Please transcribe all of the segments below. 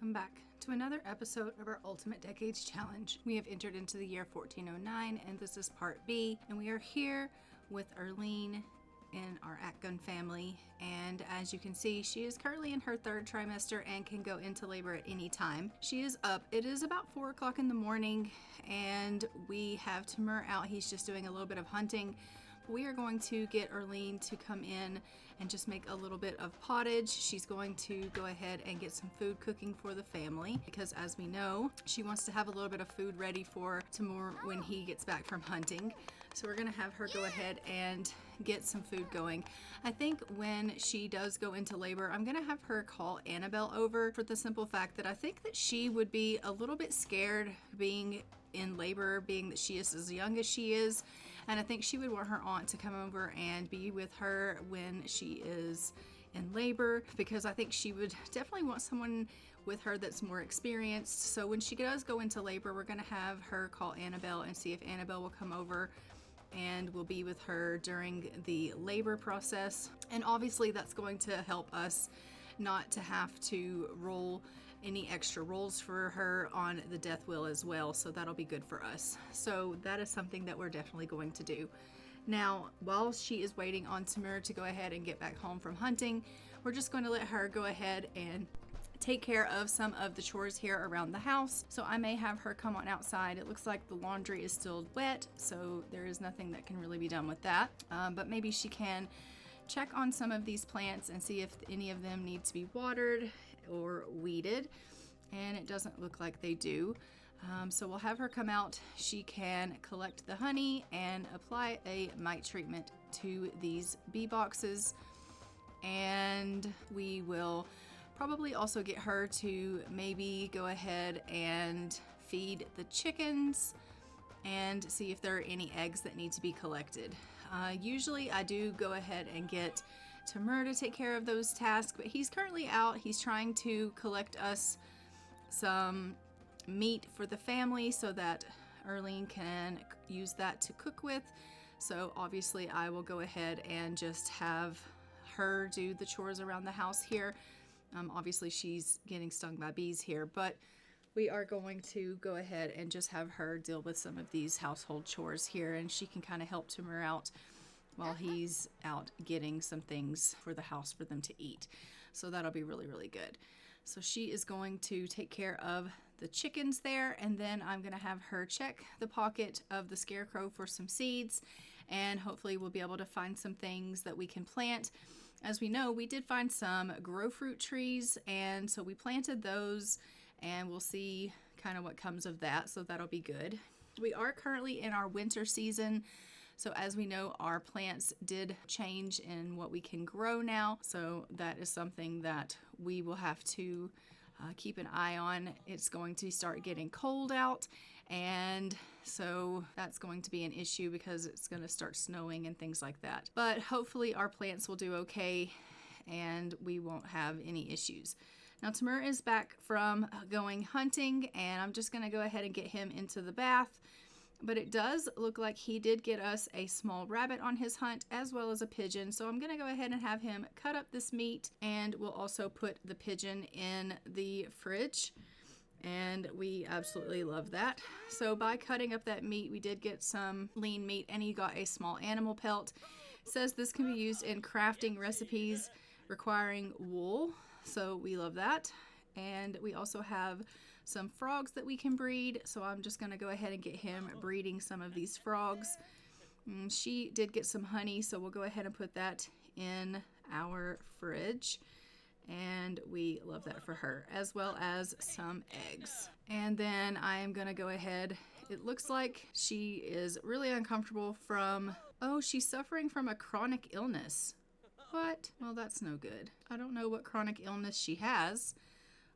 welcome back to another episode of our Ultimate Decades Challenge. We have entered into the year 1409 and this is part B, and we are here with Arlene in our Atgun family, and as you can see, she is currently in her third trimester and can go into labor at any time. She is up. It is about 4 o'clock in the morning and we have Timur out. He's just doing a little bit of hunting. We are going to get Arlene to come in and just make a little bit of pottage. She's going to go ahead and get some food cooking for the family because, as we know, she wants to have a little bit of food ready for Timur when he gets back from hunting. So we're gonna have her go ahead and get some food going. I think when she does go into labor, I'm gonna have her call Annabelle over for the simple fact that I think that she would be a little bit scared being in labor, being that she is as young as she is, and I think she would want her aunt to come over and be with her when she is in labor, because I think she would definitely want someone with her that's more experienced. So when she does go into labor, we're going to have her call Annabelle and see if Annabelle will come over and will be with her during the labor process. And obviously that's going to help us not to have to roll any extra rolls for her on the death wheel as well, so that'll be good for us. So that is something that we're definitely going to do. Now, while she is waiting on Timur to go ahead and get back home from hunting, we're just going to let her go ahead and take care of some of the chores here around the house. So I may have her come on outside. It looks like the laundry is still wet, so there is nothing that can really be done with that, but maybe she can check on some of these plants and see if any of them need to be watered or weeded, and it doesn't look like they do. So we'll have her come out. She can collect the honey and apply a mite treatment to these bee boxes, and we will probably also get her to maybe go ahead and feed the chickens and see if there are any eggs that need to be collected. Usually I do go ahead and get Timur to take care of those tasks, but he's currently out. He's trying to collect us some meat for the family so that Arlene can use that to cook with. So obviously I will go ahead and just have her do the chores around the house here. Obviously she's getting stung by bees here, but we are going to go ahead and just have her deal with some of these household chores here, and she can kind of help Timur out while he's out getting some things for the house for them to eat. So that'll be really, really good. So she is going to take care of the chickens there, and then I'm going to have her check the pocket of the scarecrow for some seeds, and hopefully we'll be able to find some things that we can plant. As we know, we did find some grow fruit trees, and so we planted those, and we'll see kind of what comes of that, so that'll be good. We are currently in our winter season, so as we know, our plants did change in what we can grow now, so that is something that we will have to keep an eye on. It's going to start getting cold out, and so that's going to be an issue because it's going to start snowing and things like that. But hopefully our plants will do okay and we won't have any issues. Now Timur is back from going hunting, and I'm just going to go ahead and get him into the bath. But it does look like he did get us a small rabbit on his hunt as well as a pigeon. So I'm going to go ahead and have him cut up this meat, and we'll also put the pigeon in the fridge. And we absolutely love that. So by cutting up that meat, we did get some lean meat, and he got a small animal pelt. It says this can be used in crafting recipes requiring wool. So we love that. And we also have some frogs that we can breed, so I'm just going to go ahead and get him breeding some of these frogs. She did get some honey, so we'll go ahead and put that in our fridge, and we love that for her, as well as some eggs. And then I am going to go ahead, it looks like she is really uncomfortable from, oh, she's suffering from a chronic illness. What? Well, that's no good. I don't know what chronic illness she has.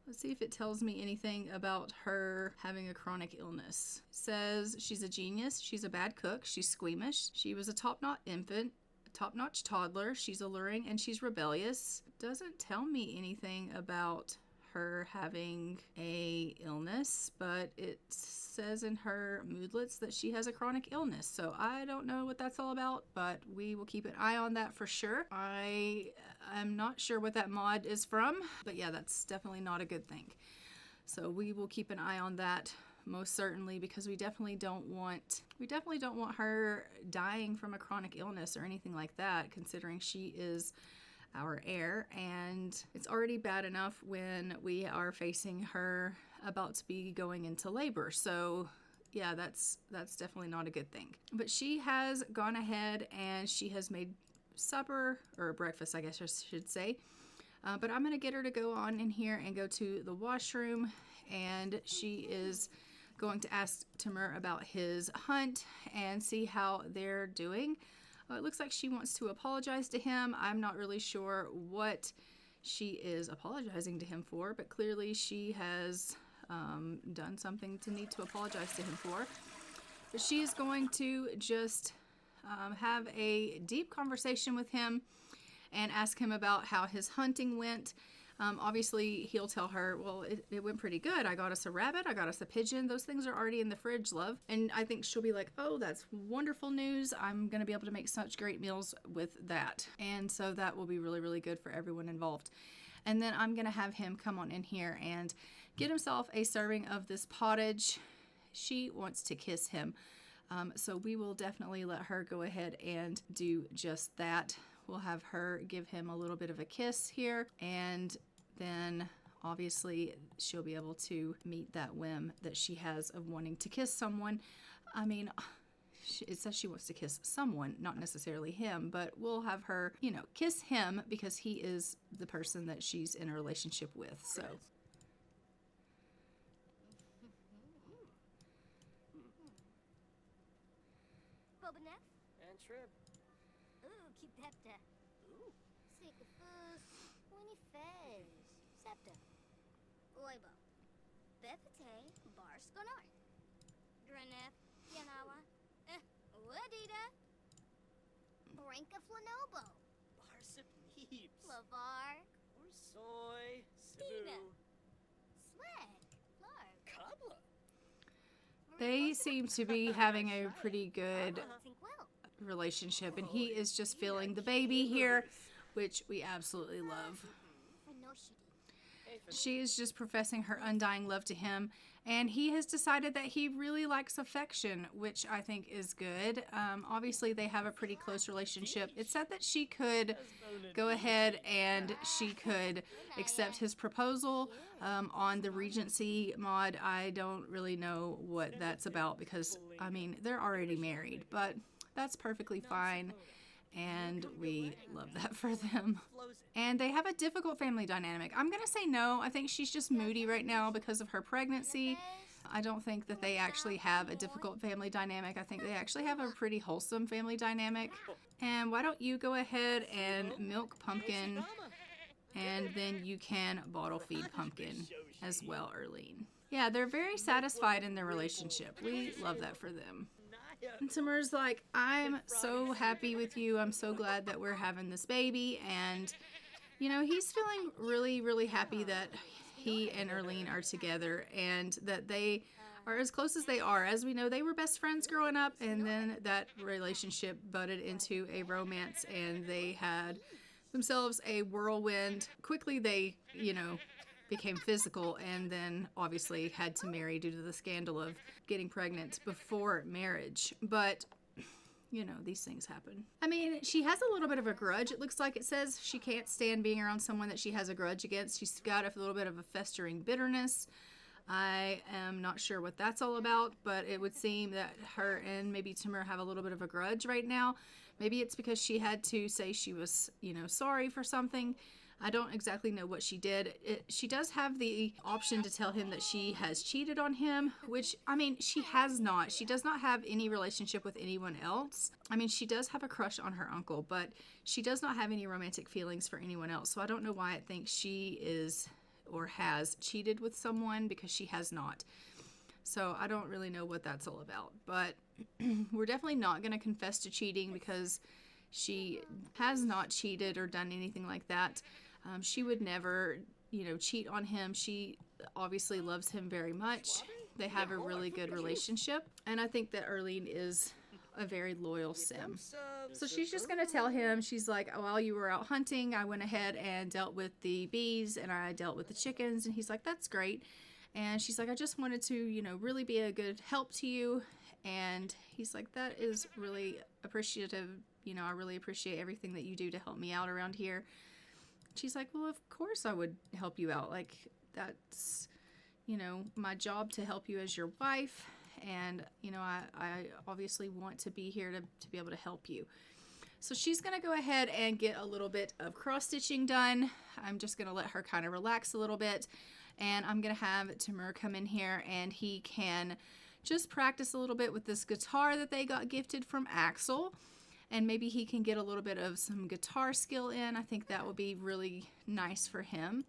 Let's see if it tells me anything about her having a chronic illness. It says she's a genius, she's a bad cook, she's squeamish, she was a top-notch infant, a top-notch toddler, she's alluring, and she's rebellious. It doesn't tell me anything about her having a illness, but it says in her moodlets that she has a chronic illness. So I don't know what that's all about, but we will keep an eye on that for sure. I'm not sure what that mod is from, but yeah, that's definitely not a good thing. So we will keep an eye on that most certainly, because we definitely don't want her dying from a chronic illness or anything like that, considering she is our heir, and it's already bad enough when we are facing her about to be going into labor. So yeah, that's definitely not a good thing. But she has gone ahead and she has made supper, or breakfast I guess I should say. But I'm gonna get her to go on in here and go to the washroom, and she is going to ask Timur about his hunt and see how they're doing. It looks like she wants to apologize to him. I'm not really sure what she is apologizing to him for, but clearly she has done something to need to apologize to him for. But she is going to just have a deep conversation with him and ask him about how his hunting went. Obviously, he'll tell her, well, it went pretty good. I got us a rabbit. I got us a pigeon. Those things are already in the fridge, love. And I think she'll be like, oh, that's wonderful news. I'm going to be able to make such great meals with that. And so that will be really, really good for everyone involved. And then I'm going to have him come on in here and get himself a serving of this pottage. She wants to kiss him. So we will definitely let her go ahead and do just that. We'll have her give him a little bit of a kiss here, and then obviously she'll be able to meet that whim that she has of wanting to kiss someone. I mean, it says she wants to kiss someone, not necessarily him, but we'll have her, you know, kiss him because he is the person that she's in a relationship with. So and shrimp. Ooh, keep pepta. Ooh. Sikafus, winnie fez, septa. Oibo. Bepate, barsconar. Dreneth, Yanawa. Wadida. Brinka flanobo. Barsip neeps. Lavar. Or soy. Dina. Sibu. Swag. Larg. Kabla. they seem to be having a pretty good Think well. relationship, and he is just feeling the baby here, which we absolutely love. She is just professing her undying love to him, and he has decided that he really likes affection, which I think is good. Obviously, they have a pretty close relationship. It said that she could go ahead and she could accept his proposal on the Regency mod. I don't really know what that's about because, I mean, they're already married, but that's perfectly fine. And we love that for them. And they have a difficult family dynamic. I'm going to say no. I think she's just moody right now because of her pregnancy. I don't think that they actually have a difficult family dynamic. I think they actually have a pretty wholesome family dynamic. And why don't you go ahead and milk Pumpkin, and then you can bottle feed Pumpkin as well, Erlene. Yeah, they're very satisfied in their relationship. We love that for them. And Timur's like, I'm so happy with you. I'm so glad that we're having this baby. And, you know, he's feeling really, really happy that he and Erlene are together and that they are as close as they are. As we know, they were best friends growing up, and then that relationship butted into a romance, and they had themselves a whirlwind. Quickly, they, you know, became physical, and then obviously had to marry due to the scandal of getting pregnant before marriage. But, you know, these things happen. I mean, she has a little bit of a grudge. It looks like it says she can't stand being around someone that she has a grudge against. She's got a little bit of a festering bitterness. I am not sure what that's all about, but it would seem that her and maybe Timur have a little bit of a grudge right now. Maybe it's because she had to say she was, you know, sorry for something. I don't exactly know what she did. She does have the option to tell him that she has cheated on him, which, I mean, she has not. She does not have any relationship with anyone else. I mean, she does have a crush on her uncle, but she does not have any romantic feelings for anyone else. So I don't know why it thinks she is or has cheated with someone, because she has not. So I don't really know what that's all about. But we're definitely not going to confess to cheating, because she has not cheated or done anything like that. She would never, you know, cheat on him. She obviously loves him very much. They have a really good relationship. And I think that Erlene is a very loyal sim. So she's just going to tell him, she's like, oh, while you were out hunting, I went ahead and dealt with the bees and I dealt with the chickens. And he's like, that's great. And she's like, I just wanted to, you know, really be a good help to you. And he's like, that is really appreciative. You know, I really appreciate everything that you do to help me out around here. She's like, well, of course I would help you out. Like, that's, you know, my job to help you as your wife. And, you know, I obviously want to be here to be able to help you. So she's going to go ahead and get a little bit of cross stitching done. I'm just going to let her kind of relax a little bit. And I'm going to have Timur come in here and he can just practice a little bit with this guitar that they got gifted from Axel. And maybe he can get a little bit of some guitar skill in. I think that would be really nice for him.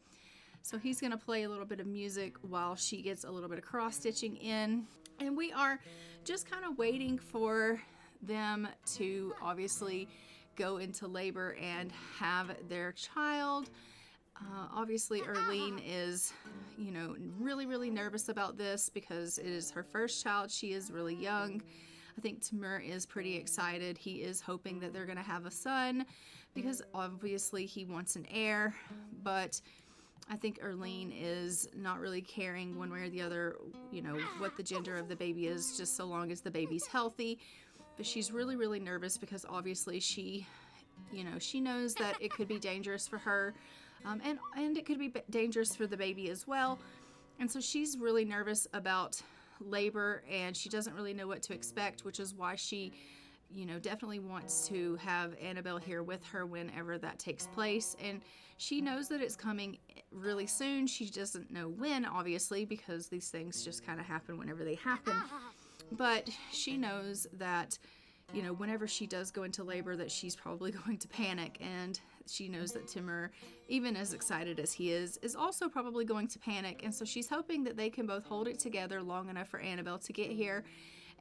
So he's going to play a little bit of music while she gets a little bit of cross stitching in. And we are just kind of waiting for them to obviously go into labor and have their child. Obviously Arlene is, you know, really nervous about this because it is her first child. She is really young. I think Timur is pretty excited. He is hoping that they're going to have a son because obviously he wants an heir, but I think Arlene is not really caring one way or the other, you know, what the gender of the baby is, just so long as the baby's healthy. But she's really nervous because obviously she, you know, she knows that it could be dangerous for her, and it could be dangerous for the baby as well. And so she's really nervous about labor and she doesn't really know what to expect, which is why she, you know, definitely wants to have Annabelle here with her whenever that takes place. And she knows that it's coming really soon. She doesn't know when, obviously, because these things just kind of happen whenever they happen. But she knows that, you know, whenever she does go into labor that she's probably going to panic. And she knows that Timur, even as excited as he is also probably going to panic. And so she's hoping that they can both hold it together long enough for Annabelle to get here.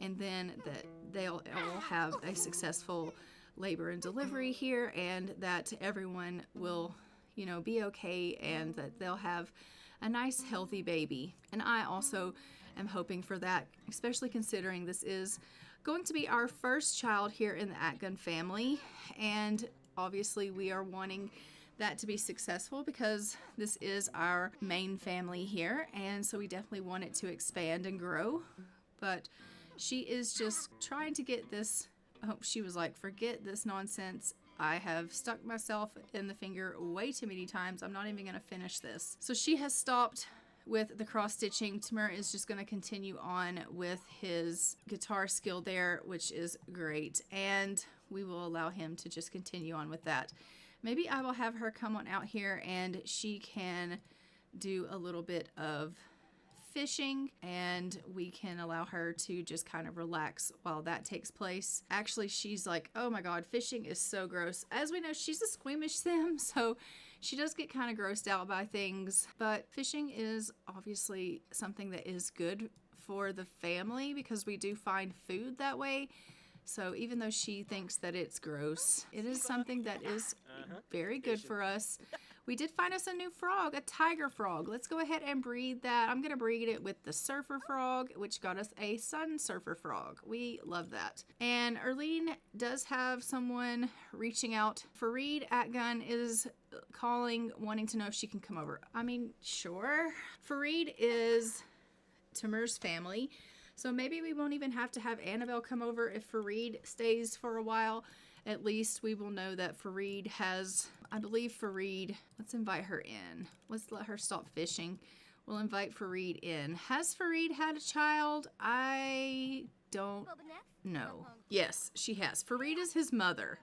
And then that they'll all have a successful labor and delivery here, and that everyone will, you know, be okay, and that they'll have a nice healthy baby. And I also am hoping for that, especially considering this is going to be our first child here in the Atgun family, and obviously we are wanting that to be successful because this is our main family here, and so we definitely want it to expand and grow. But she is just trying to get this. Oh, she was like, forget this nonsense. I have stuck myself in the finger way too many times. I'm not even going to finish this. So she has stopped with the cross stitching. Timur is just going to continue on with his guitar skill there, which is great. And we will allow him to just continue on with that. Maybe I will have her come on out here and she can do a little bit of fishing, and we can allow her to just kind of relax while that takes place. Actually, she's like, oh my god, fishing is so gross. As we know, she's a squeamish sim, so she does get kind of grossed out by things, but fishing is obviously something that is good for the family because we do find food that way. So even though she thinks that it's gross, it is something that is very good for us. We did find us a new frog, a tiger frog. Let's go ahead and breed that. I'm going to breed it with the surfer frog, which got us a sun surfer frog. We love that. And Arlene does have someone reaching out. Fareed Atgun is calling, wanting to know if she can come over. I mean, sure. Fareed is Timur's family, so maybe we won't even have to have Annabelle come over if Fareed stays for a while. At least we will know that Fareed has, I believe Fareed, let's invite her in. Let's let her stop fishing. We'll invite Fareed in. Has Fareed had a child? I don't know. Yes, she has. Fareed is his mother.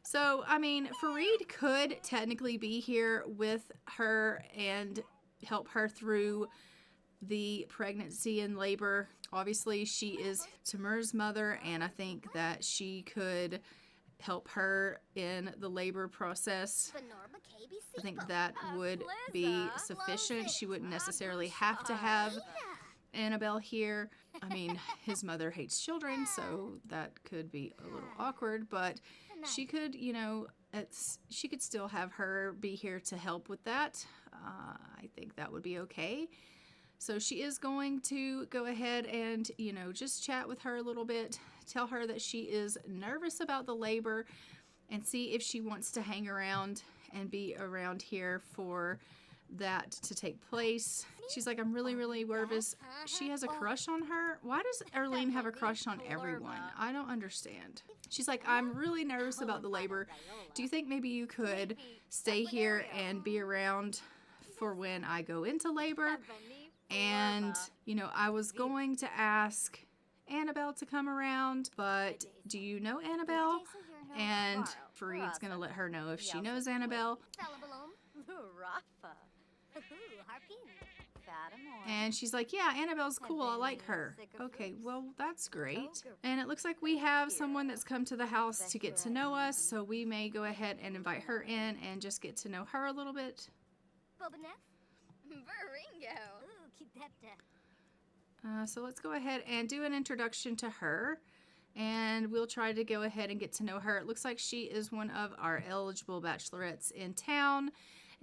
So, I mean, Fareed could technically be here with her and help her through the pregnancy and labor. Obviously, she is Timur's mother, and I think that she could help her in the labor process. I think that would be sufficient. She wouldn't necessarily have to have Annabelle here. I mean, his mother hates children, so that could be a little awkward, but she could, you know, she could still have her be here to help with that. I think that would be okay. So she is going to go ahead and, you know, just chat with her a little bit, tell her that she is nervous about the labor, and see if she wants to hang around and be around here for that to take place. She's like, I'm really, really nervous. She has a crush on her. Why does Arlene have a crush on everyone? I don't understand. She's like, I'm really nervous about the labor. Do you think maybe you could stay here and be around for when I go into labor? And, you know, I was going to ask Annabelle to come around, but do you know Annabelle? And Fareed's going to let her know if she knows Annabelle. And she's like, yeah, Annabelle's cool. I like her. Okay, well, that's great. And it looks like we have someone that's come to the house to get to know us, so we may go ahead and invite her in and just get to know her a little bit. So let's go ahead and do an introduction to her, and we'll try to go ahead and get to know her. It looks like she is one of our eligible bachelorettes in town,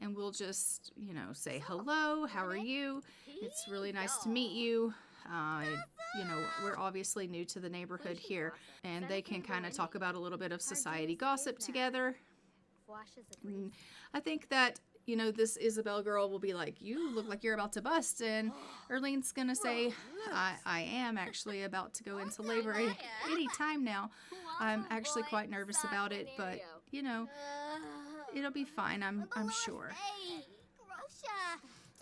and we'll just, you know, say hello, how are you? It's really nice to meet you. You know, we're obviously new to the neighborhood here, and they can kind of talk about a little bit of society gossip together. And I think that, you know, this Isabel girl will be like, you look like you're about to bust, and Arlene's gonna say, I am actually about to go into labor any time now. I'm actually quite nervous about it, but, you know, it'll be fine, I'm sure.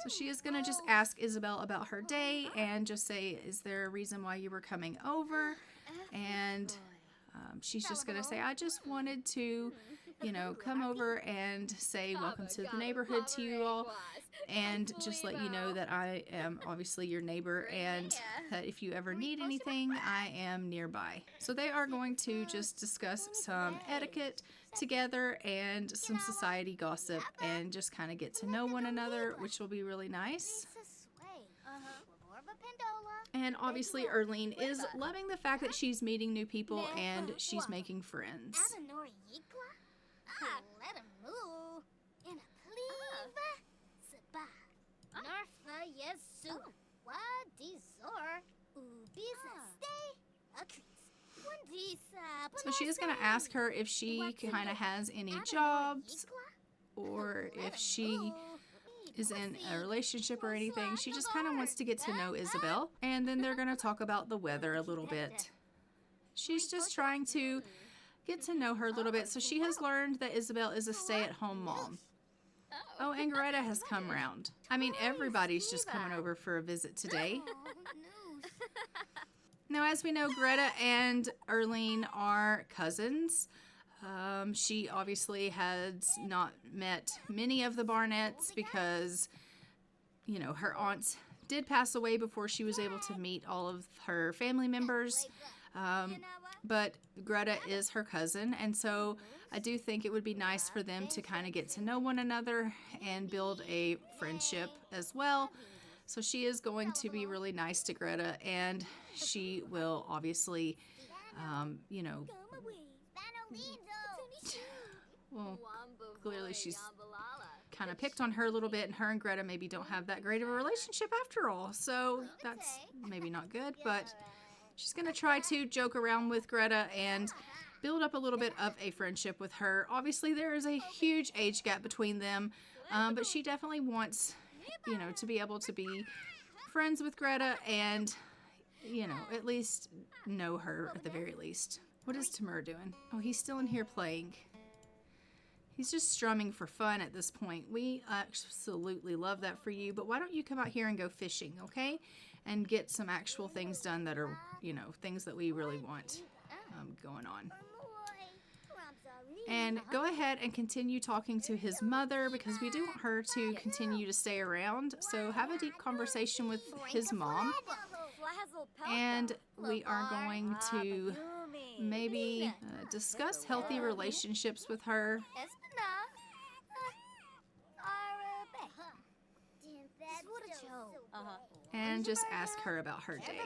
So she is gonna just ask Isabel about her day and just say, is there a reason why you were coming over? And she's just gonna say, I just wanted to, you know, come over and say welcome to the neighborhood to you all, and just let you know that I am obviously your neighbor, and that if you ever need anything, I am nearby. So they are going to just discuss some etiquette together and some society gossip, and just kind of get to know one another, which will be really nice. And obviously Arlene is loving the fact that she's meeting new people and she's making friends. So she is going to ask her if she kind of has any jobs, or if she is in a relationship or anything. She just kind of wants to get to know Isabel, and then they're going to talk about the weather a little bit. She's just trying to get to know her a little bit. So she has learned that Isabel is a stay-at-home mom. Oh, and Greta has come round. I mean, everybody's just coming over for a visit today. Now, as we know, Greta and Arlene are cousins. She obviously has not met many of the Barnetts because, you know, her aunt did pass away before she was able to meet all of her family members. But Greta is her cousin, and so I do think it would be nice for them to kind of get to know one another and build a friendship as well. So she is going to be really nice to Greta, and she will obviously, you know, well, clearly she's kind of picked on her a little bit, and her and Greta maybe don't have that great of a relationship after all. So that's maybe not good, but she's going to try to joke around with Greta and build up a little bit of a friendship with her. Obviously, there is a huge age gap between them, but she definitely wants, you know, to be able to be friends with Greta and, you know, at least know her at the very least. What is Timur doing? Oh, he's still in here playing. He's just strumming for fun at this point. We absolutely love that for you, but why don't you come out here and go fishing, okay? And get some actual things done that are, you know, things that we really want going on. And go ahead and continue talking to his mother, because we do want her to continue to stay around. So have a deep conversation with his mom. And we are going to maybe discuss healthy relationships with her. And just ask her about her day.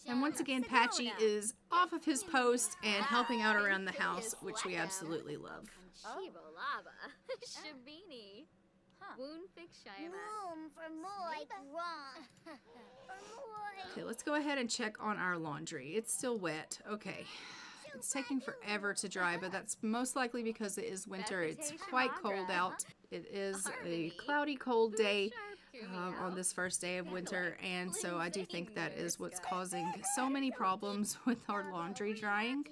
And once again, Patchy is off of his post and helping out around the house, which we absolutely love. Room for more grunt. Okay, let's go ahead and check on our laundry. It's still wet. Okay. It's taking forever to dry, but that's most likely because it is winter. It's quite cold out. It is a cloudy, cold day on this first day of winter, and so I do think that is what's causing so many problems with our laundry drying.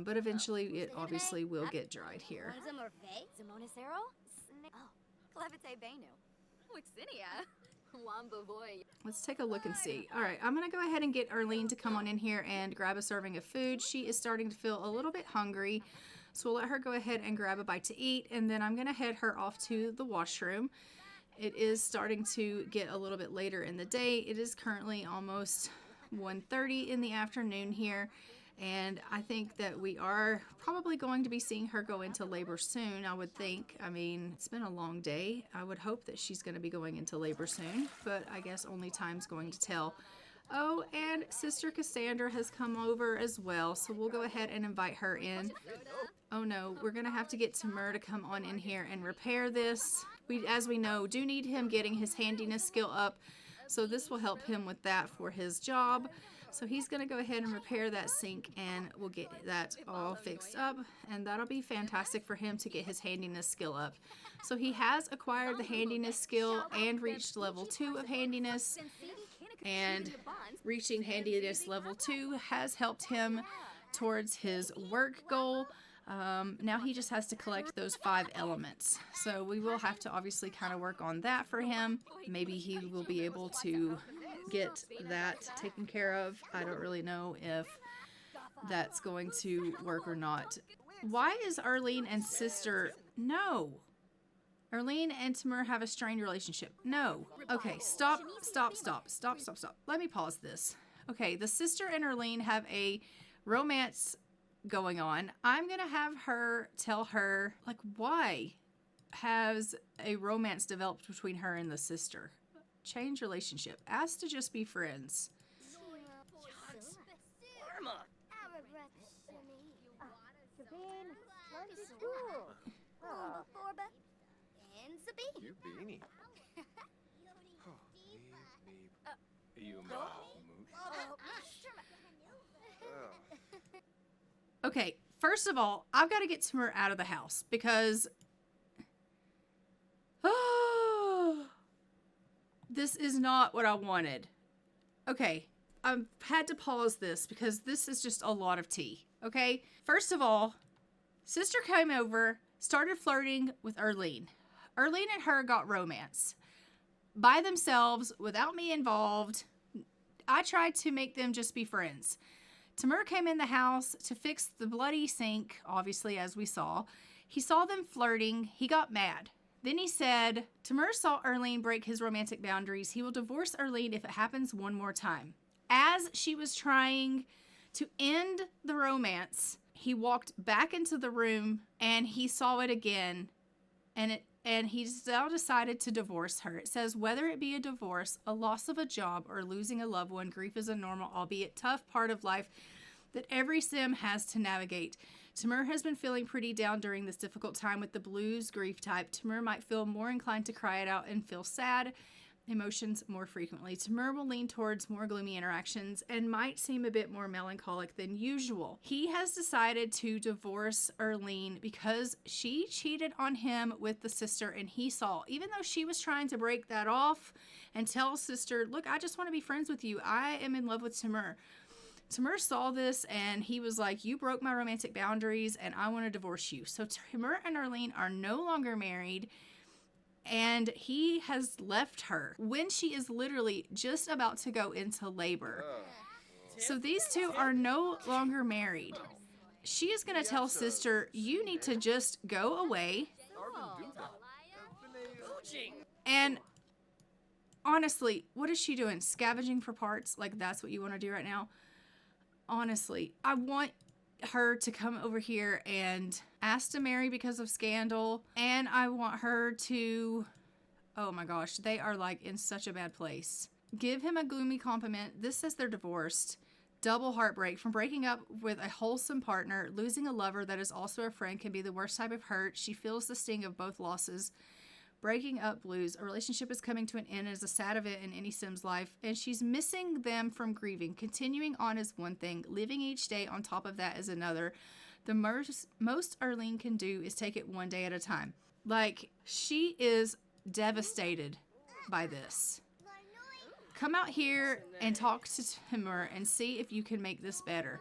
But eventually it obviously will get dried here. Let's take a look and see. All right, I'm going to go ahead and get Arlene to come on in here and grab a serving of food. She is starting to feel a little bit hungry, so we'll let her go ahead and grab a bite to eat, and then I'm going to head her off to the washroom. It is starting to get a little bit later in the day. It is currently almost 1:30 in the afternoon here, and I think that we are probably going to be seeing her go into labor soon, I would think. I mean, it's been a long day. I would hope that she's going to be going into labor soon, but I guess only time's going to tell. Oh, and Sister Cassandra has come over as well, so we'll go ahead and invite her in. Oh no, we're going to have to get Timur to come on in here and repair this. We, as we know, do need him getting his handiness skill up, so this will help him with that for his job. So he's going to go ahead and repair that sink, and we'll get that all fixed up, and that'll be fantastic for him to get his handiness skill up. So he has acquired the handiness skill and reached level 2 of handiness, and reaching handiness level 2 has helped him towards his work goal. Now he just has to collect those 5 elements. So we will have to obviously kind of work on that for him. Maybe he will be able to get that taken care of. I don't really know if that's going to work or not. Why is Arlene and Sister... No. Arlene and Timur have a strained relationship. No. Okay, stop. Let me pause this. Okay, the sister and Arlene have a romance going on. I'm gonna have her tell her, like, why has a romance developed between her and the sister? Change relationship. Ask to just be friends. You beanie. Okay, first of all, I've got to get Timur out of the house because this is not what I wanted. Okay, I've had to pause this because this is just a lot of tea. Okay, first of all, Sister came over, started flirting with Arlene. Arlene and her got romance by themselves without me involved. I tried to make them just be friends. Timur came in the house to fix the bloody sink, obviously, as we saw. He saw them flirting. He got mad. Then he said, Timur saw Arlene break his romantic boundaries. He will divorce Arlene if it happens one more time. As she was trying to end the romance, he walked back into the room and he saw it again, and he's now decided to divorce her. It says, whether it be a divorce, a loss of a job, or losing a loved one, grief is a normal, albeit tough, part of life that every sim has to navigate. Timur has been feeling pretty down during this difficult time with the blues grief type. Timur might feel more inclined to cry it out and feel sad emotions more frequently. Timur will lean towards more gloomy interactions and might seem a bit more melancholic than usual. He has decided to divorce Arlene because she cheated on him with the sister, and he saw, even though she was trying to break that off and tell Sister, look, I just want to be friends with you. I am in love with Timur. Timur saw this and he was like, you broke my romantic boundaries and I want to divorce you. So Timur and Arlene are no longer married, and he has left her when she is literally just about to go into labor. So these two are no longer married. She is going to tell Sister, you need to just go away. And honestly, what is she doing? Scavenging for parts? Like, that's what you want to do right now? Honestly, I want her to come over here and ask to marry because of scandal, and I want her to, oh my gosh, they are like in such a bad place. Give him a gloomy compliment. This says they're divorced. Double heartbreak. From breaking up with a wholesome partner, losing a lover that is also a friend can be the worst type of hurt. She feels the sting of both losses. breaking up blues. A relationship is coming to an end as a sad event in any Sim's life, and she's missing them from grieving. Continuing on is one thing, living each day on top of that is another. The most Arlene can do is take it one day at a time. Like, she is devastated by this. Come out here and talk to Timur and see if you can make this better.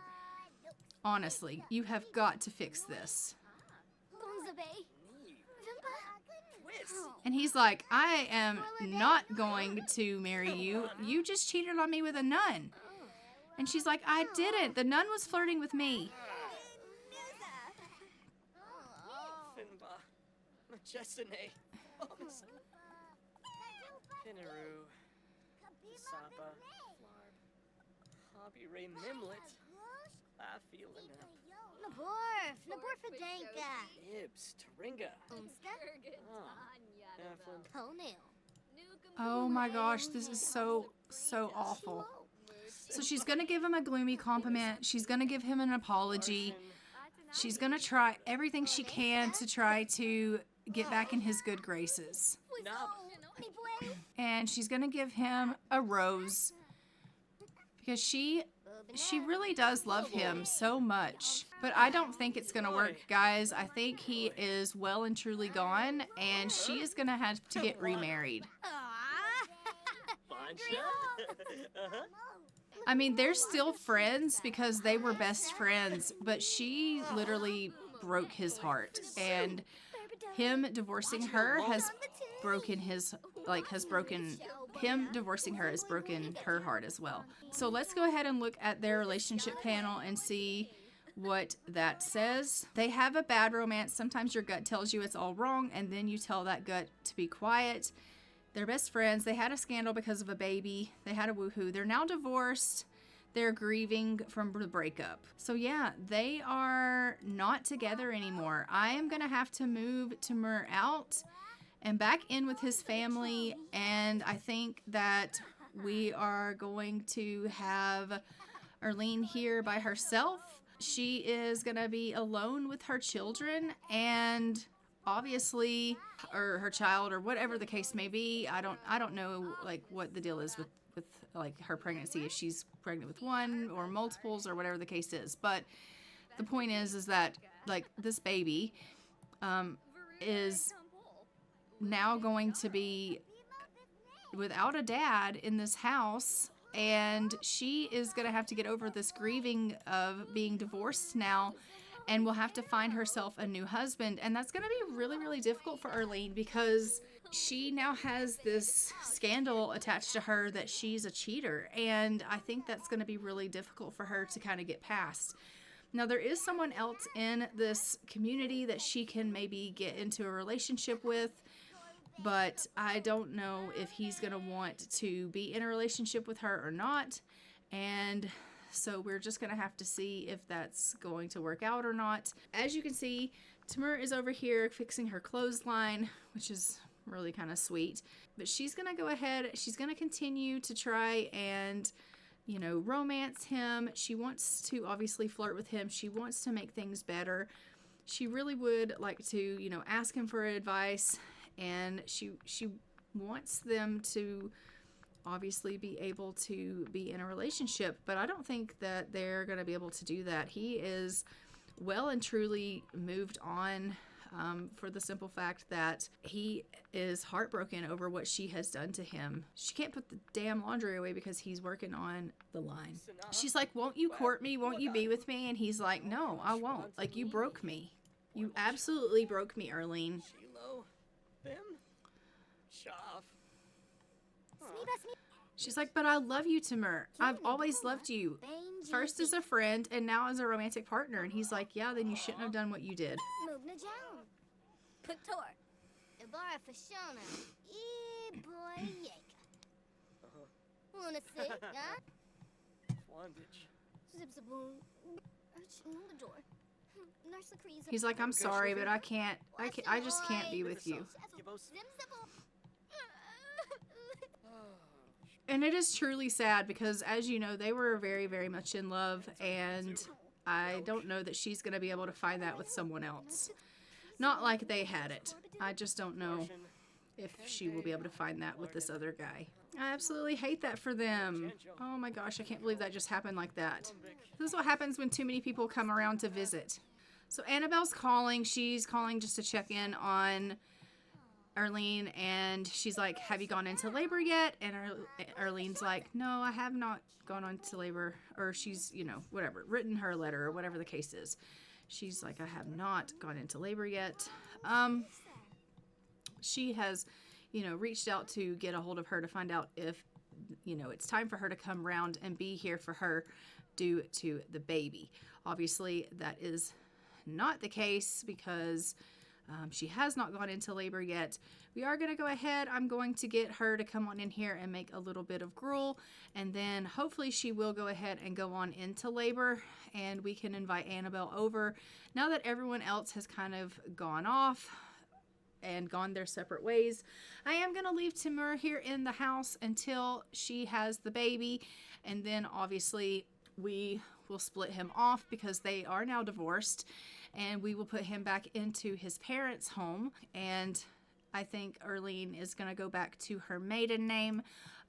Honestly, you have got to fix this. And he's like, I am not going to marry you. You just cheated on me with a nun. And she's like, I didn't. The nun was flirting with me. Jessene, Pinaru, Sapa, Flarb, Hobby Ray Mimlet, I feel enough. Nabor Fadanka. Ibs, Taringa. Oh my gosh, this is so awful. So she's going to give him a gloomy compliment. She's going to give him an apology. She's going to try everything she can to try to get back in his good graces. And she's going to give him a rose because she really does love him so much. But I don't think it's going to work, guys. I think he is well and truly gone, and she is going to have to get remarried. I mean, they're still friends because they were best friends, but she literally broke his heart, and him divorcing her has broken her heart as well. So let's go ahead and look at their relationship panel and see what that says. They have a bad romance. Sometimes your gut tells you it's all wrong, and then you tell that gut to be quiet. They're best friends. They had a scandal because of a baby. They had a woohoo. They're now divorced. They're grieving from the breakup. So yeah, they are not together anymore. I am going to have to move Timur out and back in with his family, and I think that we are going to have Arlene here by herself. She is going to be alone with her children, and obviously, or her child, or whatever the case may be. I don't know like what the deal is with like her pregnancy, if she's pregnant with one or multiples or whatever the case is. But the point is that like this baby is now going to be without a dad in this house, and she is going to have to get over this grieving of being divorced now, and will have to find herself a new husband. And that's going to be really, really difficult for Arlene because she now has this scandal attached to her that she's a cheater. And I think that's going to be really difficult for her to kind of get past. Now, there is someone else in this community that she can maybe get into a relationship with, but I don't know if he's going to want to be in a relationship with her or not. And so we're just going to have to see if that's going to work out or not. As you can see, Timur is over here fixing her clothesline, which is really kind of sweet. But she's going to go ahead. She's going to continue to try and, you know, romance him. She wants to obviously flirt with him. She wants to make things better. She really would like to, you know, ask him for advice. And she wants them to obviously be able to be in a relationship, but I don't think that they're going to be able to do that. He is well and truly moved on, for the simple fact that he is heartbroken over what she has done to him. She can't put the damn laundry away because he's working on the line. She's like, won't you court me? Won't you be with me? And he's like, no, I won't. Like, you broke me. You absolutely broke me, Arlene. She's like, but I love you, Timur. I've always loved you. First as a friend and now as a romantic partner. And he's like, yeah, then you shouldn't have done what you did. He's like, I'm sorry, but I just can't be with you. And it is truly sad because, as you know, they were very, very much in love, and I don't know that she's going to be able to find that with someone else. Not like they had it. I just don't know if she will be able to find that with this other guy. I absolutely hate that for them. Oh my gosh, I can't believe that just happened like that. This is what happens when too many people come around to visit. So Annabelle's calling. She's calling just to check in on Arlene, and she's like, have you gone into labor yet? And Arlene's like, no, I have not gone into labor. Or she's, you know, whatever, written her a letter or whatever the case is. She's like, I have not gone into labor yet. She has, you know, reached out to get a hold of her to find out if, you know, it's time for her to come round and be here for her due to the baby. Obviously, that is not the case because she has not gone into labor yet. We are going to go ahead. I'm going to get her to come on in here and make a little bit of gruel, and then hopefully she will go ahead and go on into labor, and we can invite Annabelle over. Now that everyone else has kind of gone off and gone their separate ways, I am going to leave Timur here in the house until she has the baby, and then obviously we will split him off because they are now divorced, and we will put him back into his parents' home. And I think Arlene is going to go back to her maiden name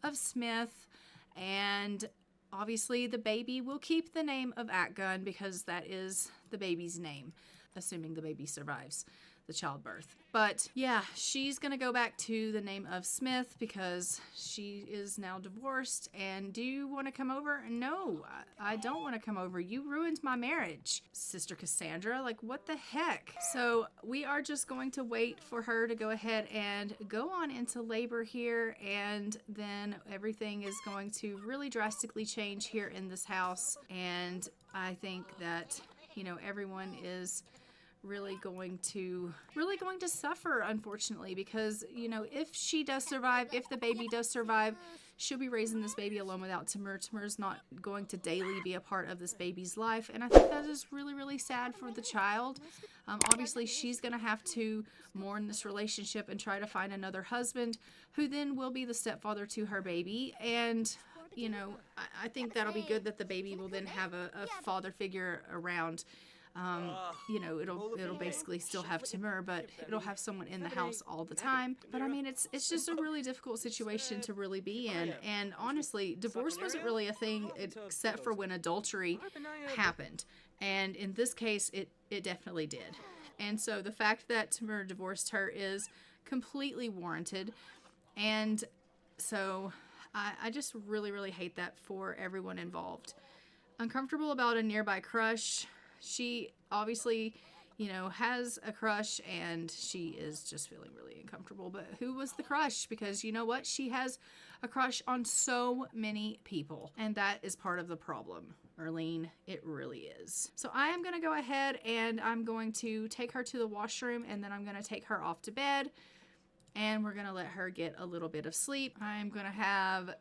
of Smith, and obviously the baby will keep the name of Atgun because that is the baby's name, assuming the baby survives the childbirth. But yeah, she's gonna go back to the name of Smith because she is now divorced. And do you want to come over? No, I don't want to come over. You ruined my marriage, Sister Cassandra. Like, what the heck? So we are just going to wait for her to go ahead and go on into labor here, and then everything is going to really drastically change here in this house. And I think that, you know, everyone is really going to suffer, unfortunately, because, you know, if she does survive, if the baby does survive, she'll be raising this baby alone without Timur. Timur's not going to daily be a part of this baby's life, and I think that is really, really sad for the child. Obviously, she's going to have to mourn this relationship and try to find another husband who then will be the stepfather to her baby. And, you know, I think that'll be good that the baby will then have a father figure around. You know, it'll basically still have Timur, but it'll have someone in the house all the time. But I mean, it's just a really difficult situation to really be in. And honestly, divorce wasn't really a thing except for when adultery happened. And in this case, it definitely did. And so the fact that Timur divorced her is completely warranted. And so I just really, really hate that for everyone involved. Uncomfortable about a nearby crush. She obviously, you know, has a crush, and she is just feeling really uncomfortable. But who was the crush? Because you know what? She has a crush on so many people, and that is part of the problem, Arlene. It really is. So I am going to go ahead and I'm going to take her to the washroom, and then I'm going to take her off to bed, and we're going to let her get a little bit of sleep. I'm going to have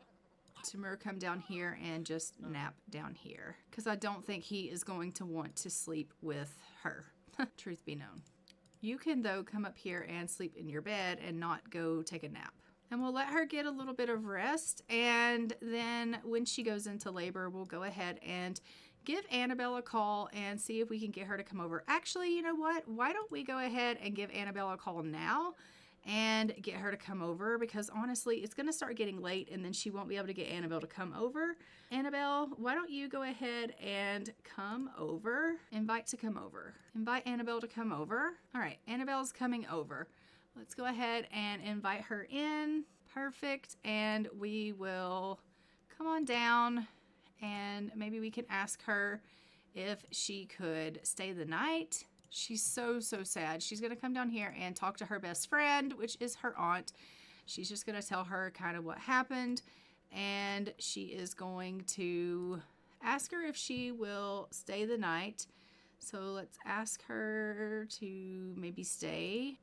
Timur come down here and just nap down here because I don't think he is going to want to sleep with her. Truth be known. You can, though, come up here and sleep in your bed and not go take a nap. And we'll let her get a little bit of rest, and then when she goes into labor, we'll go ahead and give Annabelle a call and see if we can get her to come over. Actually, you know what? Why don't we go ahead and give Annabelle a call now and get her to come over, because honestly, it's going to start getting late and then she won't be able to get Annabelle to come over. Annabelle, why don't you go ahead and come over? Invite to come over. Invite Annabelle to come over. All right, Annabelle's coming over. Let's go ahead and invite her in. Perfect. And we will come on down, and maybe we can ask her if she could stay the night. She's so sad. She's going to come down here and talk to her best friend, which is her aunt. She's just going to tell her kind of what happened, and she is going to ask her if she will stay the night. So let's ask her to maybe stay.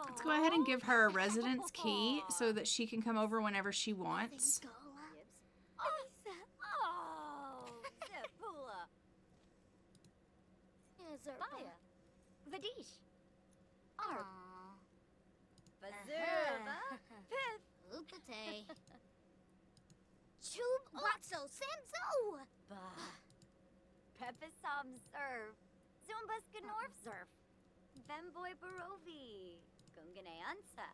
Let's go ahead and give her a residence key so that she can come over whenever she wants. Vadish. Arp. Bazurba. Pith. Upate. Chub Watso Samzo. Bah. Prepisam serve. Zumbus Gnorf serve. Vemboy Barovi. Gungane Ansa.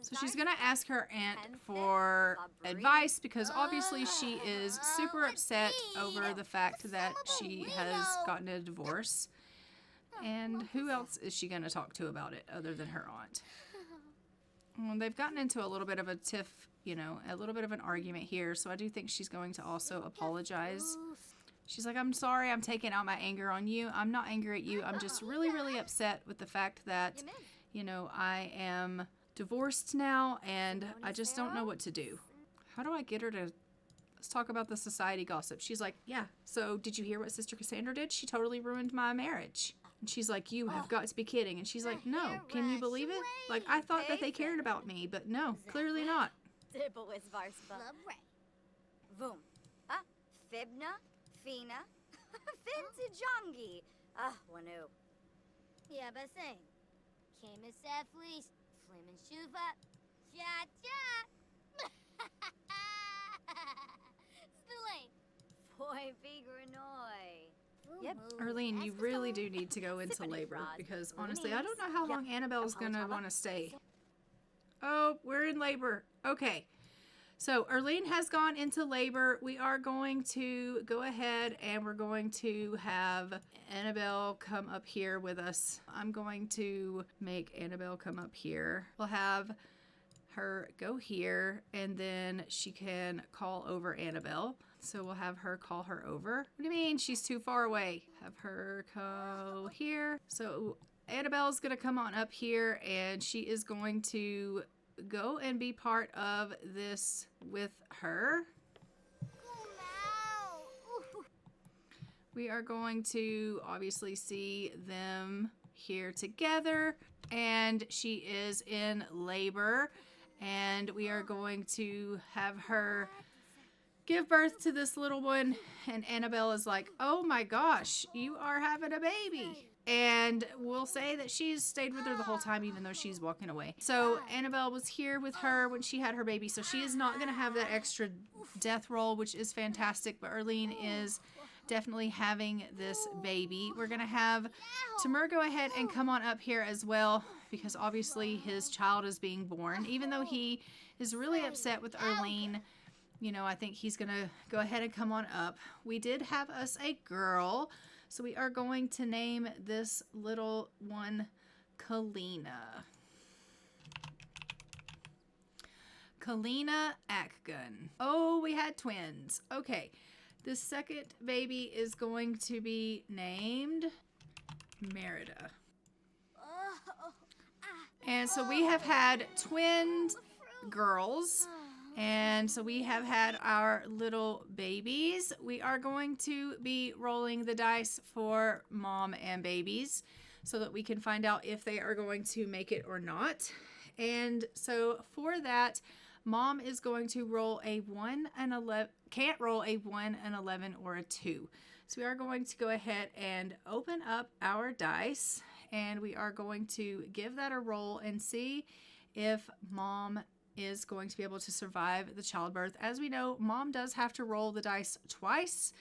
So she's gonna ask her aunt for advice because obviously she is super upset over the fact that she has gotten a divorce. And who else is she gonna talk to about it other than her aunt? Well, they've gotten into a little bit of a tiff, you know, a little bit of an argument here. So I do think she's going to also apologize. She's like, I'm sorry, I'm taking out my anger on you. I'm not angry at you. I'm just really, really upset with the fact that, you know, I am divorced now and I just don't know what to do. How do I get her to, let's talk about the society gossip. She's like, yeah, so did you hear what Sister Cassandra did? She totally ruined my marriage. And she's like, you have got to be kidding. And she's like, no, can you believe it? Like, I thought that they cared about me, but no, clearly not. Vum. Fibna. Fina. Fintijongi. Wanu. Yeah, but saying. Camus Fleece. Flamin' Shuva. Ja, ja. Spillane. Boy, Bigranoi. Yep. Arlene, you really do need to go into labor because honestly, I don't know how long Annabelle's gonna want to stay. Oh, we're in labor. Okay. So Arlene has gone into labor. We are going to go ahead and we're going to have Annabelle come up here with us. I'm going to make Annabelle come up here. We'll have her go here and then she can call over Annabelle. So we'll have her call her over. What do you mean? She's too far away. Have her go here. So Annabelle's going to come on up here and she is going to go and be part of this with her. We are going to obviously see them here together and she is in labor and we are going to have her give birth to this little one and Annabelle is like, oh my gosh, you are having a baby. And we'll say that she's stayed with her the whole time even though she's walking away. So Annabelle was here with her when she had her baby. So she is not going to have that extra death roll, which is fantastic. But Arlene is definitely having this baby. We're going to have Timur go ahead and come on up here as well because obviously his child is being born. Even though he is really upset with Arlene, you know, I think he's going to go ahead and come on up. We did have us a girl. So we are going to name this little one Kalina. Kalina Akgun. Oh, we had twins. Okay. The second baby is going to be named Merida. And so we have had twin girls. And so we have had our little babies. We are going to be rolling the dice for mom and babies so that we can find out if they are going to make it or not. And so for that, mom is going to roll a 1 and 11, can't roll a 1 and 11 or a 2. So we are going to go ahead and open up our dice and we are going to give that a roll and see if mom is going to be able to survive the childbirth. As we know, mom does have to roll the dice twice.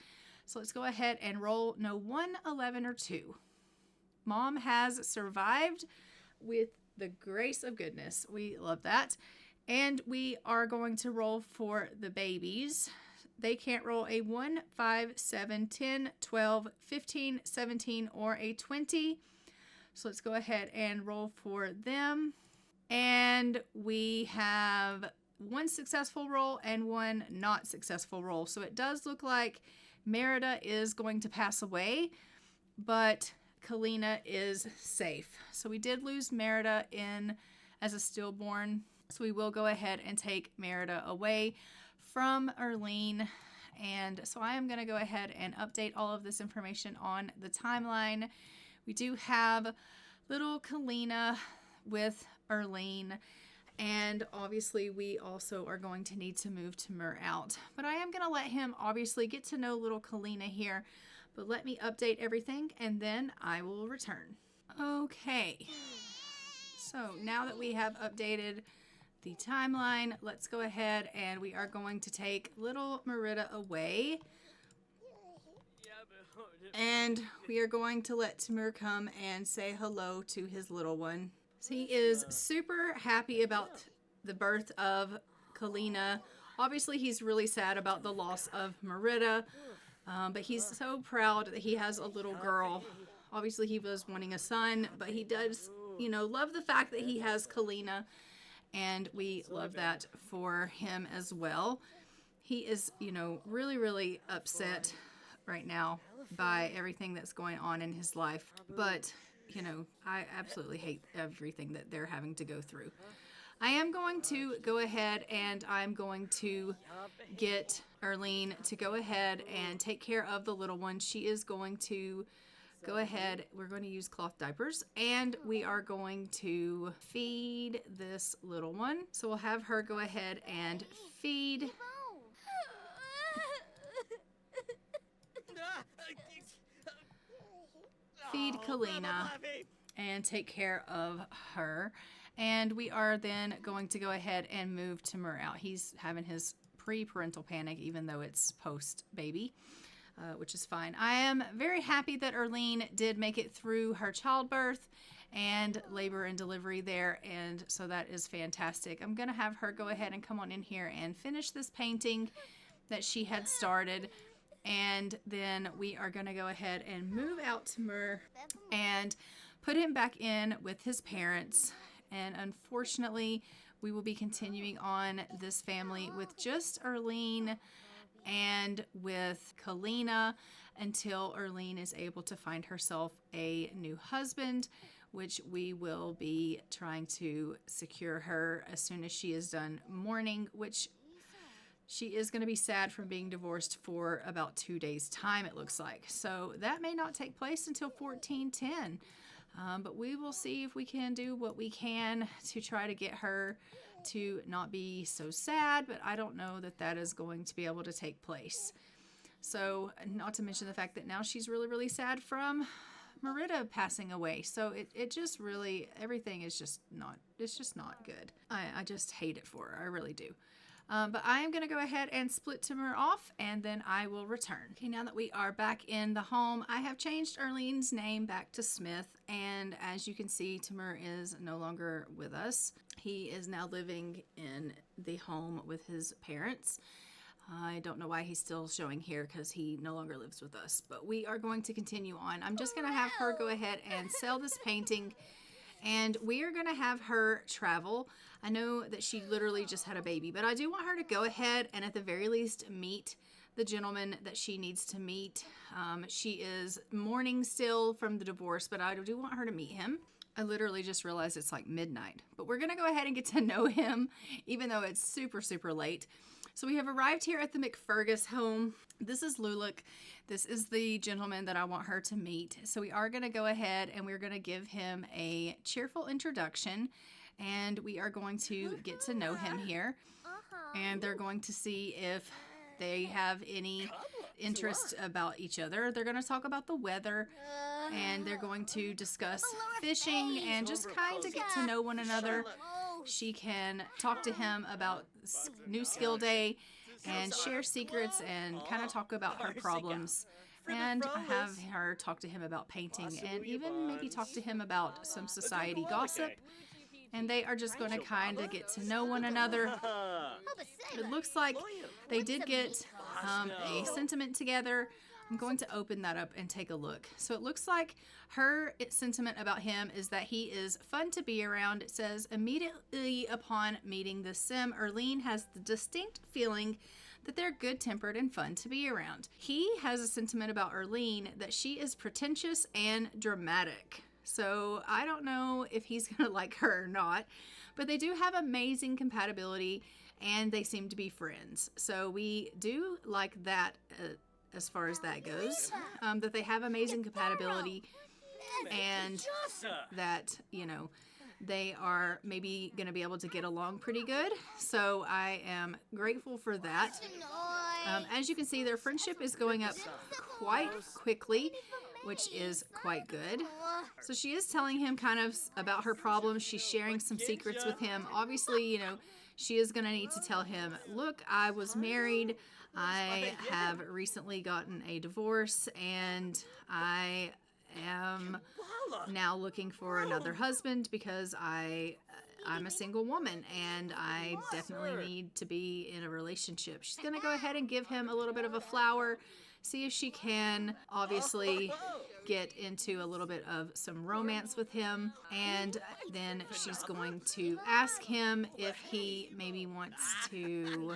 So let's go ahead and roll no 1, 11, or 2. Mom has survived with the grace of goodness. We love that. And we are going to roll for the babies. They can't roll a 1, 5, 7, 10, 12, 15, 17, or a 20. So let's go ahead and roll for them. And we have 1 successful roll and 1 not successful roll. So it does look like Merida is going to pass away, but Kalina is safe. So we did lose Merida in as a stillborn. So we will go ahead and take Merida away from Arlene. And so I am going to go ahead and update all of this information on the timeline. We do have little Kalina with Arlene, and obviously we also are going to need to move Timur out. But I am going to let him obviously get to know little Kalina here. But let me update everything and then I will return. Okay. So now that we have updated the timeline, let's go ahead and we are going to take little Merida away. And we are going to let Timur come and say hello to his little one. So he is super happy about the birth of Kalina. Obviously, he's really sad about the loss of Merida, but he's so proud that he has a little girl. Obviously, he was wanting a son, but he does, love the fact that he has Kalina, and we love that for him as well. He is, really, really upset right now by everything that's going on in his life. But, I absolutely hate everything that they're having to go through. I am going to go ahead and I'm going to get Arlene to go ahead and take care of the little one. She is going to go ahead. We're going to use cloth diapers and we are going to feed this little one. So we'll have her go ahead and feed Kalina and take care of her. And we are then going to go ahead and move Timur out. He's having his pre-parental panic, even though it's post-baby, which is fine. I am very happy that Arlene did make it through her childbirth and labor and delivery there, and so that is fantastic. I'm going to have her go ahead and come on in here and finish this painting that she had started. And then we are going to go ahead and move out Timur and put him back in with his parents. And unfortunately, we will be continuing on this family with just Arlene and with Kalina until Arlene is able to find herself a new husband, which we will be trying to secure her as soon as she is done mourning, which she is going to be sad from being divorced for about 2 days' time, it looks like. So that may not take place until 1410. But we will see if we can do what we can to try to get her to not be so sad, but I don't know that that is going to be able to take place. So, not to mention the fact that now she's really, really sad from Merida passing away. So it just really, everything is just not, it's just not good. I just hate it for her. I really do. But I am going to go ahead and split Timur off, and then I will return. Okay, now that we are back in the home, I have changed Arlene's name back to Smith, and as you can see, Timur is no longer with us. He is now living in the home with his parents. I don't know why he's still showing here because he no longer lives with us, but we are going to continue on. I'm just going to have her go ahead and sell this painting, and we are going to have her travel. I know that she literally just had a baby, but I do want her to go ahead and at the very least meet the gentleman that she needs to meet. She is mourning still from the divorce, but I do want her to meet him. I literally just realized it's like midnight, but we're going to go ahead and get to know him, even though it's super, super late. So we have arrived here at the McFergus home. This is Lulick. This is the gentleman that I want her to meet. So we are going to go ahead and we're going to give him a cheerful introduction. And we are going to get to know him here. And they're going to see if they have any interest about each other. They're going to talk about the weather. And they're going to discuss fishing and just kind of get to know one another. She can talk to him about new skill day and share secrets and kind of talk about her problems. And have her talk to him about painting and even maybe talk to him about some society gossip. And they are just going to kind of get to know one another. It looks like they did get a sentiment together. I'm going to open that up and take a look. So it looks like her sentiment about him is that he is fun to be around. It says, immediately upon meeting the sim, Arlene has the distinct feeling that they're good-tempered and fun to be around. He has a sentiment about Arlene that she is pretentious and dramatic. So I don't know if he's going to like her or not, but they do have amazing compatibility and they seem to be friends. So we do like that as far as that goes, that they have amazing compatibility and that, they are maybe going to be able to get along pretty good. So I am grateful for that. As you can see, their friendship is going up quite quickly, which is quite good. So she is telling him kind of about her problems. She's sharing some secrets with him. Obviously, she is going to need to tell him, look, I was married. I have recently gotten a divorce, and I am now looking for another husband because I'm a single woman and I definitely need to be in a relationship. She's going to go ahead and give him a little bit of a flower, see if she can obviously get into a little bit of some romance with him, and then she's going to ask him if he maybe wants to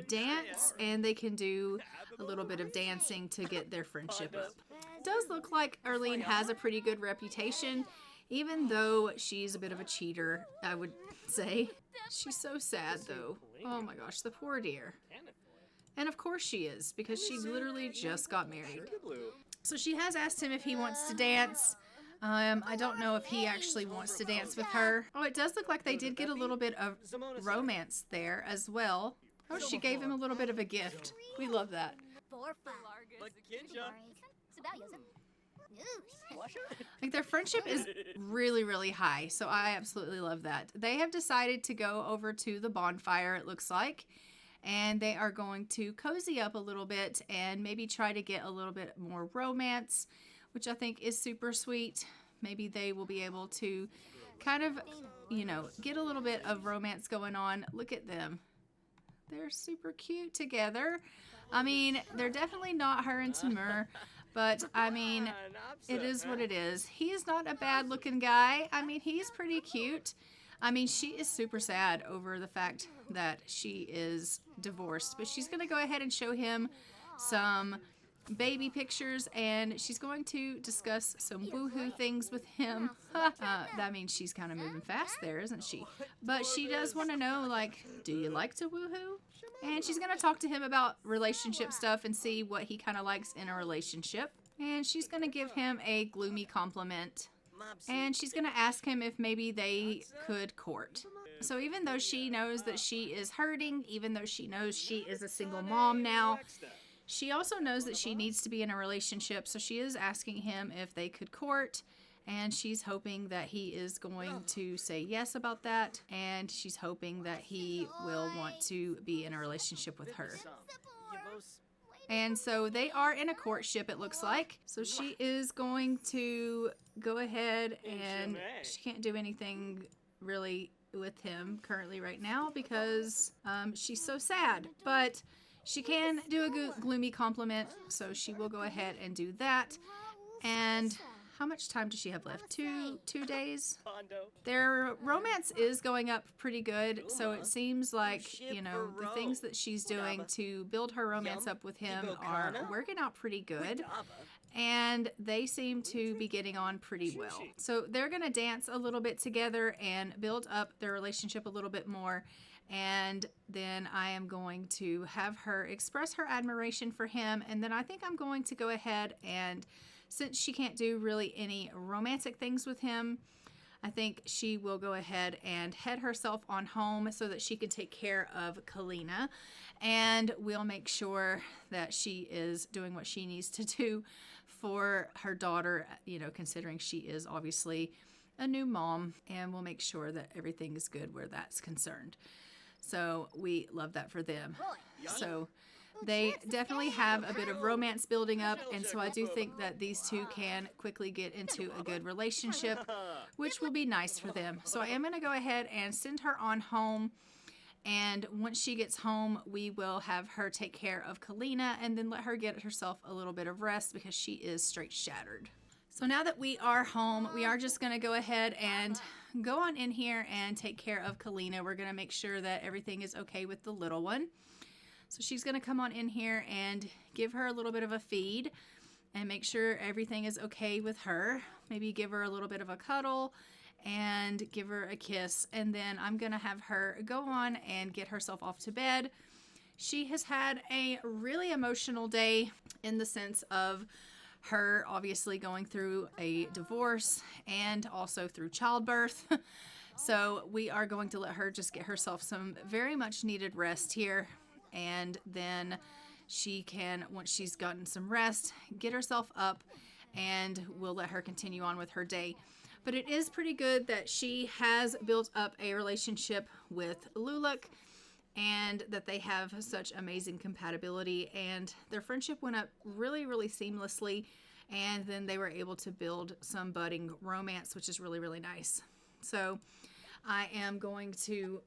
dance, and they can do a little bit of dancing to get their friendship up. It does look like Arlene has a pretty good reputation, even though she's a bit of a cheater, I would say. She's so sad though. Oh my gosh, the poor dear. And of course she is, because she literally just got married. So she has asked him if he wants to dance. I don't know if he actually wants to dance with her. Oh, it does look like they did get a little bit of romance there as well. Oh, she gave him a little bit of a gift. We love that. Like, their friendship is really, really high, so I absolutely love that. They have decided to go over to the bonfire, it looks like, and they are going to cozy up a little bit and maybe try to get a little bit more romance, which I think is super sweet. Maybe they will be able to kind of, you know, get a little bit of romance going on. Look at them. They're super cute together. I mean, they're definitely not her and Timur, but I mean, it is what it is. He is not a bad looking guy. I mean, he's pretty cute. I mean, she is super sad over the fact that she is divorced, but she's going to go ahead and show him some baby pictures, and she's going to discuss some woohoo things with him. That means she's kind of moving fast there, isn't she? But she does want to know, like, do you like to woohoo? And she's going to talk to him about relationship stuff and see what he kind of likes in a relationship. And she's going to give him a gloomy compliment. And she's going to ask him if maybe they could court. So even though she knows that she is hurting, even though she knows she is a single mom now, she also knows that she needs to be in a relationship. So she is asking him if they could court. And she's hoping that he is going to say yes about that. And she's hoping that he will want to be in a relationship with her. And so they are in a courtship, it looks like. So she is going to go ahead, and she can't do anything really with him currently right now because she's so sad. But she can do a gloomy compliment, so she will go ahead and do that. And how much time does she have left? 2 days? Their romance is going up pretty good, so it seems like, you know, the things that she's doing to build her romance up with him are working out pretty good. And they seem to be getting on pretty well. So they're going to dance a little bit together and build up their relationship a little bit more. And then I am going to have her express her admiration for him. And then I think I'm going to go ahead and, since she can't do really any romantic things with him, I think she will go ahead and head herself on home so that she can take care of Kalina. And we'll make sure that she is doing what she needs to do for her daughter, you know, considering she is obviously a new mom. And we'll make sure that everything is good where that's concerned. So we love that for them. So they definitely have a bit of romance building up, and so I do think that these two can quickly get into a good relationship, which will be nice for them. So I am going to go ahead and send her on home, and once she gets home, we will have her take care of Kalina and then let her get herself a little bit of rest because she is straight shattered. So now that we are home, we are just going to go ahead and go on in here and take care of Kalina. We're going to make sure that everything is okay with the little one. So she's going to come on in here and give her a little bit of a feed and make sure everything is okay with her. Maybe give her a little bit of a cuddle and give her a kiss. And then I'm going to have her go on and get herself off to bed. She has had a really emotional day in the sense of her obviously going through a divorce and also through childbirth. So we are going to let her just get herself some very much needed rest here. And then she can, once she's gotten some rest, get herself up, and we'll let her continue on with her day. But it is pretty good that she has built up a relationship with Luluk and that they have such amazing compatibility, and their friendship went up really, really seamlessly, and then they were able to build some budding romance, which is really, really nice. So I am going to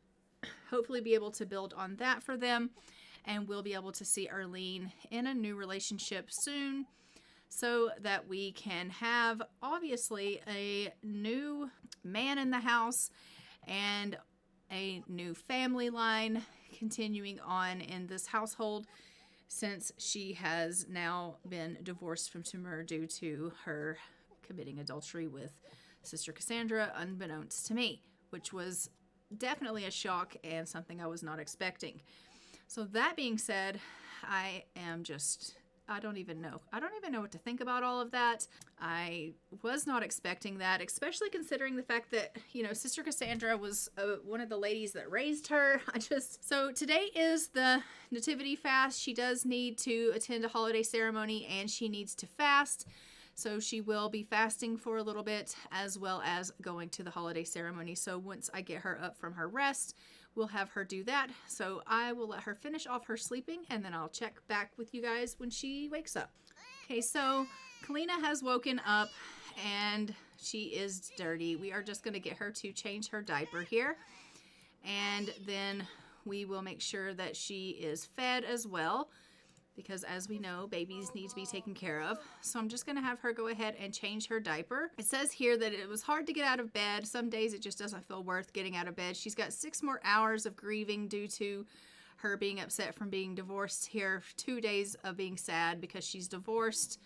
hopefully be able to build on that for them, and we'll be able to see Arlene in a new relationship soon so that we can have obviously a new man in the house and a new family line continuing on in this household, since she has now been divorced from Timur due to her committing adultery with Sister Cassandra, unbeknownst to me, which was definitely a shock and something I was not expecting. So that being said, I don't even know what to think about all of that. I was not expecting that, especially considering the fact that, Sister Cassandra was one of the ladies that raised her. So today is the Nativity fast. She does need to attend a holiday ceremony and she needs to fast. So she will be fasting for a little bit as well as going to the holiday ceremony. So once I get her up from her rest, we'll have her do that. So I will let her finish off her sleeping and then I'll check back with you guys when she wakes up. Okay, so Kalina has woken up and she is dirty. We are just going to get her to change her diaper here. And then we will make sure that she is fed as well, because as we know, babies need to be taken care of. So I'm just going to have her go ahead and change her diaper. It says here that it was hard to get out of bed. Some days it just doesn't feel worth getting out of bed. She's got 6 more hours of grieving due to her being upset from being divorced here. 2 days of being sad because she's divorced.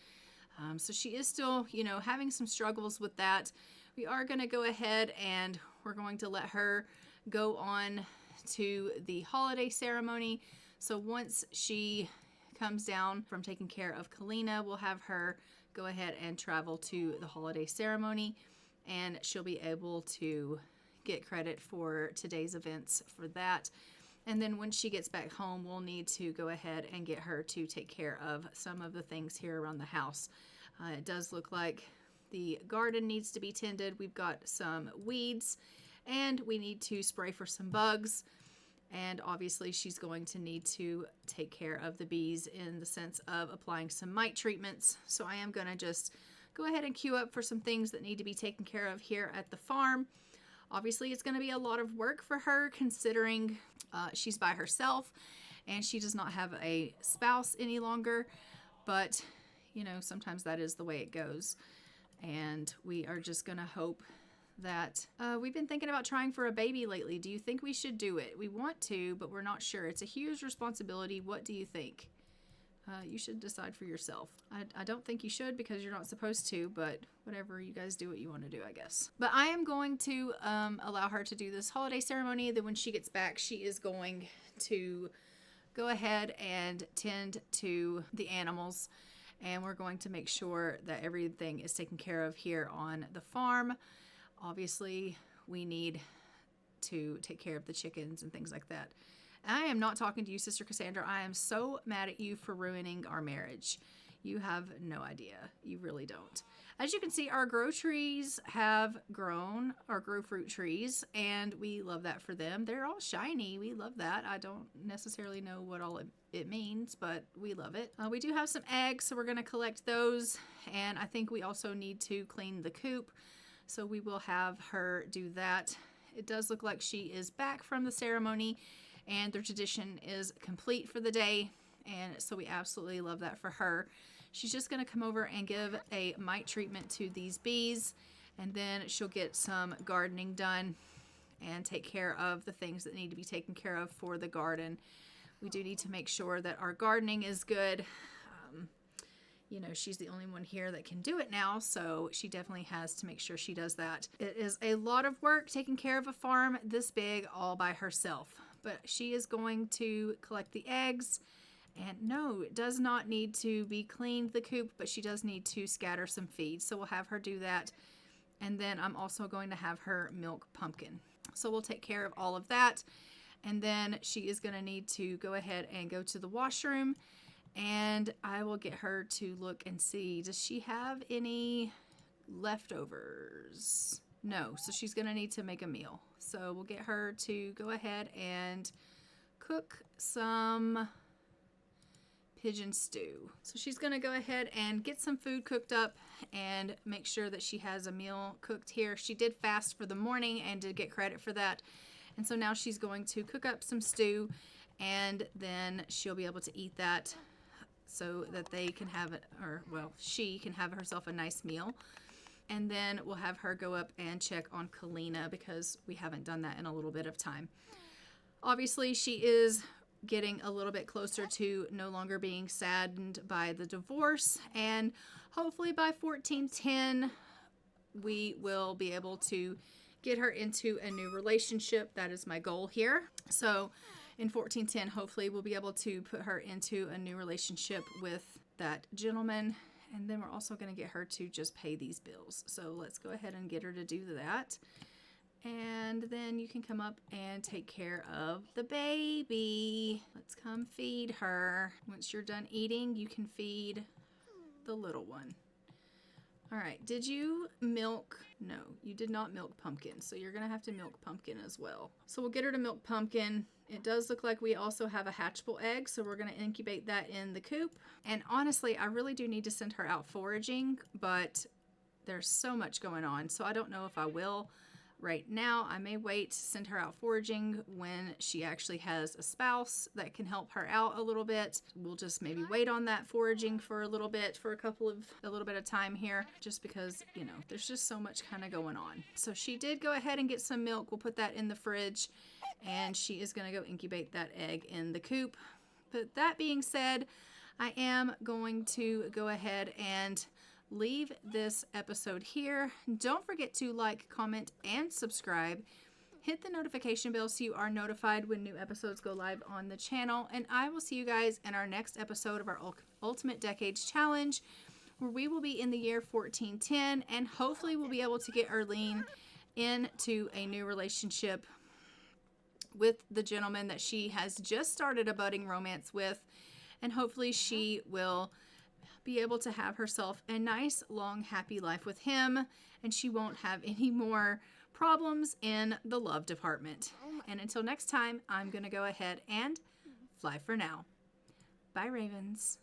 So she is still, having some struggles with that. We are going to go ahead and we're going to let her go on to the holiday ceremony. So once she comes down from taking care of Kalina, we'll have her go ahead and travel to the holiday ceremony, and she'll be able to get credit for today's events for that. And then when she gets back home, we'll need to go ahead and get her to take care of some of the things here around the house. It does look like the garden needs to be tended. We've got some weeds and we need to spray for some bugs. And obviously she's going to need to take care of the bees in the sense of applying some mite treatments. So I am going to just go ahead and queue up for some things that need to be taken care of here at the farm. Obviously it's going to be a lot of work for her considering she's by herself and she does not have a spouse any longer. But, sometimes that is the way it goes. And we are just going to hope that we've been thinking about trying for a baby lately. Do you think we should do it? We want to, but we're not sure. It's a huge responsibility. What do you think? You should decide for yourself. I don't think you should because you're not supposed to, but whatever, you guys do what you want to do, I guess. But I am going to allow her to do this holiday ceremony. Then when she gets back, she is going to go ahead and tend to the animals. And we're going to make sure that everything is taken care of here on the farm. Obviously, we need to take care of the chickens and things like that. I am not talking to you, Sister Cassandra. I am so mad at you for ruining our marriage. You have no idea. You really don't. As you can see, our grow trees have grown, our grow fruit trees, and we love that for them. They're all shiny. We love that. I don't necessarily know what all it means, but we love it. We do have some eggs, so we're going to collect those, and I think we also need to clean the coop. So we will have her do that. It does look like she is back from the ceremony and the tradition is complete for the day. And so we absolutely love that for her. She's just going to come over and give a mite treatment to these bees. And then she'll get some gardening done and take care of the things that need to be taken care of for the garden. We do need to make sure that our gardening is good. She's the only one here that can do it now, so she definitely has to make sure she does that. It is a lot of work taking care of a farm this big all by herself, but she is going to collect the eggs, and no, it does not need to be cleaned, the coop, but she does need to scatter some feed, so we'll have her do that, and then I'm also going to have her milk pumpkin. So we'll take care of all of that, and then she is going to need to go ahead and go to the washroom. And I will get her to look and see, does she have any leftovers. No, so she's going to need to make a meal. So we'll get her to go ahead and cook some pigeon stew. So she's going to go ahead and get some food cooked up and make sure that she has a meal cooked here. She did fast for the morning and did get credit for that. And so now she's going to cook up some stew, and then she'll be able to eat that so that they can have it, or well, she can have herself a nice meal. And then we'll have her go up and check on Kalina because we haven't done that in a little bit of time. Obviously, she is getting a little bit closer to no longer being saddened by the divorce, and hopefully by 1410 we will be able to get her into a new relationship. That is my goal here. So in 1410, hopefully we'll be able to put her into a new relationship with that gentleman, and then we're also going to get her to just pay these bills. So let's go ahead and get her to do that. And then you can come up and take care of the baby. Let's come feed her. Once you're done eating, you can feed the little one. All right, did you milk? No, you did not milk Pumpkin, so you're gonna have to milk Pumpkin as well. So we'll get her to milk Pumpkin. It does look like we also have a hatchable egg, so we're gonna incubate that in the coop. And honestly, I really do need to send her out foraging, but there's so much going on, so I don't know if I will. Right now, I may wait to send her out foraging when she actually has a spouse that can help her out a little bit. We'll just maybe wait on that foraging for a little bit, for a little bit of time here, just because, you know, there's just so much kind of going on. So she did go ahead and get some milk. We'll put that in the fridge, and she is going to go incubate that egg in the coop. But that being said, I am going to go ahead and leave this episode here. Don't forget to like, comment, and subscribe. Hit the notification bell so you are notified when new episodes go live on the channel. And I will see you guys in our next episode of our Ultimate Decades Challenge, where we will be in the year 1410, and hopefully we'll be able to get Arlene into a new relationship with the gentleman that she has just started a budding romance with, and hopefully she will be able to have herself a nice, long, happy life with him, and she won't have any more problems in the love department. And until next time, I'm going to go ahead and fly for now. Bye, Ravens.